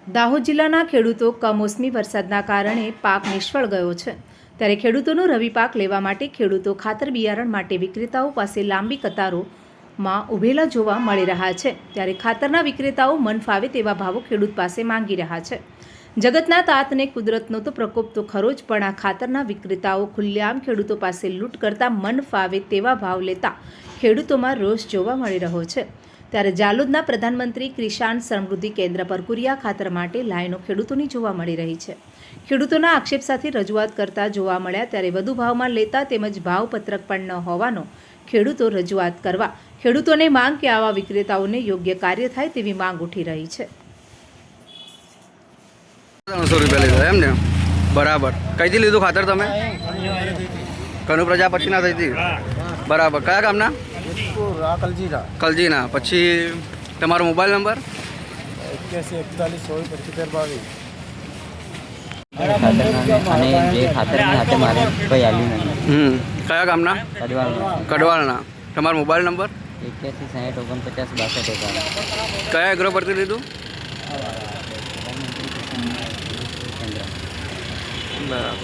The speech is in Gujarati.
દાહોદ જિલ્લાના ખેડૂતો કમોસમી વરસાદના કારણે પાક નિષ્ફળ ગયો છે। ત્યારે ખેડૂતોનો રવિ પાક લેવા માટે ખેડૂતો ખાતર બિયારણ માટે વિક્રેતાઓ પાસે લાંબી કતારોમાં ઊભેલા જોવા મળી રહ્યા છે। ત્યારે ખાતરના વિક્રેતાઓ મન ફાવે તેવા ભાવો ખેડૂત પાસે માંગી રહ્યા છે। જગતના તાતને કુદરતનો તો પ્રકોપ તો ખરો જ, પણ આ ખાતરના વિક્રેતાઓ ખુલ્લેઆમ ખેડૂતો પાસે લૂંટ કરતા મન ફાવે તેવા ભાવ લેતા ખેડૂતોમાં રોષ જોવા મળી રહ્યો છે। ત્યારે જાલોદના પ્રધાનમંત્રી કિસાન સમૃદ્ધિ કેન્દ્ર પર કુરિયા ખાતર માટે લાઈનો ખેડૂતોની જોવા મળી રહી છે। ખેડૂતોના આક્ષેપ સાથે રજૂઆત કરતા જોવા મળ્યા, ત્યારે વધુ ભાવમાં લેતા તેમજ ભાવપત્રક પણ ન હોવાનો ખેડૂતો રજૂઆત કરવા ખેડૂતોને માંગ કે આવા વિક્રેતાઓને યોગ્ય કાર્ય થાય તેવી માંગ ઉઠી રહી છે। 300 રૂપિયા લીધા એમ ને? બરાબર। કઈથી લીધું ખાતર તમે? કનુ પ્રજાપતિના થઈથી? બરાબર। કયા ગામના? કલજીના। પછી તમારો મોબાઈલ નંબર? 8141167522। કયા ગામના? કડવાલના। તમારો મોબાઈલ નંબર? 8160495062। કયા એગ્રો પરથી લીધું? બરાબર।